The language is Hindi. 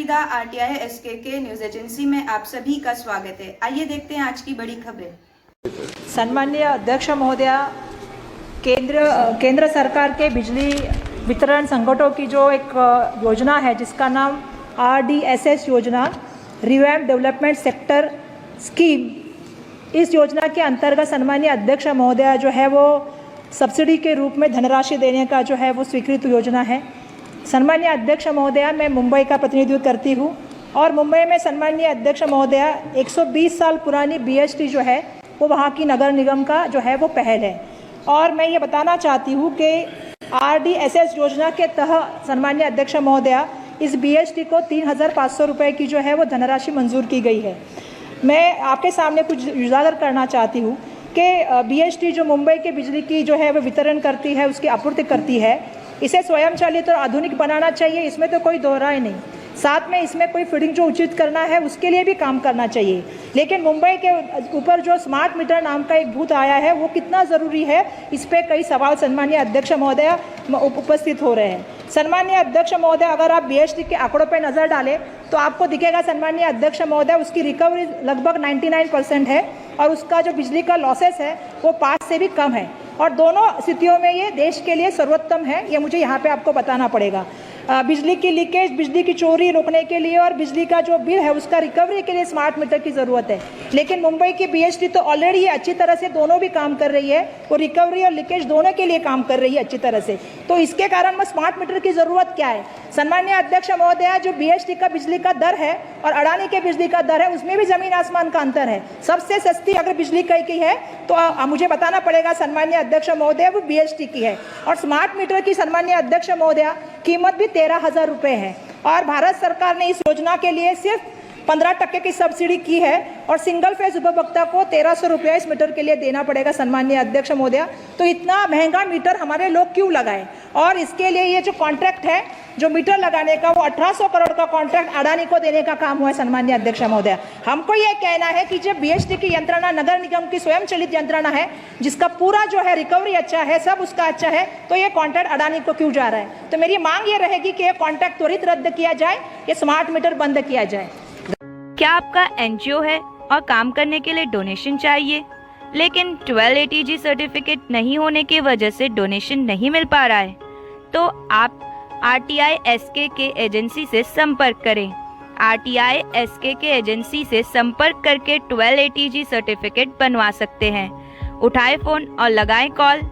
पसंदीदा आरटीआई एसके न्यूज एजेंसी में आप सभी का स्वागत है। आइए देखते हैं आज की बड़ी खबरें। सम्माननीय अध्यक्ष महोदया, केंद्र सरकार के बिजली वितरण संगठनों की जो एक योजना है जिसका नाम RDSS योजना, रिवैम्प डेवलपमेंट सेक्टर स्कीम, इस योजना के अंतर्गत सम्माननीय अध्यक्ष महोदया जो है वो सब्सिडी के रूप में धनराशि देने का जो है वो स्वीकृत योजना है। सम्माननीय अध्यक्ष महोदया, मैं मुंबई का प्रतिनिधित्व करती हूँ और मुंबई में सम्माननीय अध्यक्ष महोदया 120 साल पुरानी BHT जो है वो वहाँ की नगर निगम का जो है वो पहल है। और मैं ये बताना चाहती हूँ कि RDSS योजना के तहत सम्माननीय अध्यक्ष महोदया इस BHT को 3,500 रुपये की जो है वो धनराशि मंजूर की गई है। मैं आपके सामने कुछ उजागर करना चाहती हूँ कि BHT जो मुंबई के बिजली की जो है वो वितरण करती है, उसकी आपूर्ति करती है, इसे स्वयंचालित और आधुनिक बनाना चाहिए, इसमें तो कोई दो राय नहीं। साथ में इसमें कोई फीडिंग जो उचित करना है उसके लिए भी काम करना चाहिए। लेकिन मुंबई के ऊपर जो स्मार्ट मीटर नाम का एक भूत आया है वो कितना ज़रूरी है, इस पर कई सवाल सम्माननीय अध्यक्ष महोदया उपस्थित हो रहे हैं। सम्माननीय अध्यक्ष महोदय, अगर आप BHT के आंकड़ों पर नज़र डालें तो आपको दिखेगा सम्माननीय अध्यक्ष महोदय उसकी रिकवरी लगभग 99% है और उसका जो बिजली का लॉसेस है वो 5 से भी कम है और दोनों स्थितियों में ये देश के लिए सर्वोत्तम है। ये मुझे यहाँ पे आपको बताना पड़ेगा। बिजली की लीकेज, बिजली की चोरी रोकने के लिए और बिजली का जो बिल है उसका रिकवरी के लिए स्मार्ट मीटर की ज़रूरत है। लेकिन मुंबई की BHT तो ऑलरेडी अच्छी तरह से दोनों भी काम कर रही है, वो रिकवरी और लीकेज दोनों के लिए काम कर रही है अच्छी तरह से। तो इसके कारण में स्मार्ट मीटर की ज़रूरत क्या है? सम्माननीय अध्यक्ष महोदया, जो BHT का बिजली का दर है और अडानी के बिजली का दर है उसमें भी ज़मीन आसमान का अंतर है। सबसे सस्ती अगर बिजली कहीं की है तो मुझे बताना पड़ेगा सम्माननीय अध्यक्ष महोदया वो BHT की है। और स्मार्ट मीटर की सम्माननीय अध्यक्ष महोदया कीमत भी 13,000 रुपये है और भारत सरकार ने इस योजना के लिए सिर्फ 15% की सब्सिडी की है और सिंगल फेज उपभोक्ता को 1,300 रुपये इस मीटर के लिए देना पड़ेगा सम्माननीय अध्यक्ष महोदया। तो इतना महंगा मीटर हमारे लोग क्यों लगाएं? और इसके लिए ये जो कॉन्ट्रैक्ट है जो मीटर लगाने का वो 1800 करोड़ का कॉन्ट्रैक्ट अडानी को देने का काम हुआ है सम्माननीय अध्यक्ष महोदया। हमको ये कहना है कि जब BHT की यंत्रणा नगर निगम की स्वयं चलित यंत्रणा है जिसका पूरा जो है रिकवरी अच्छा है, सब उसका अच्छा है, तो ये कॉन्ट्रैक्ट अडानी को क्यों जा रहा है? तो मेरी मांग ये रहेगी कि ये कॉन्ट्रैक्ट त्वरित रद्द किया जाए, ये स्मार्ट मीटर बंद किया जाए। क्या आपका NGO है और काम करने के लिए डोनेशन चाहिए लेकिन 12 ATG सर्टिफिकेट नहीं होने की वजह से डोनेशन नहीं मिल पा रहा है? तो आप RTI SK एजेंसी से संपर्क करें। RTI SK एजेंसी से संपर्क करके 12 ATG सर्टिफिकेट बनवा सकते हैं। उठाएं फ़ोन और लगाएं कॉल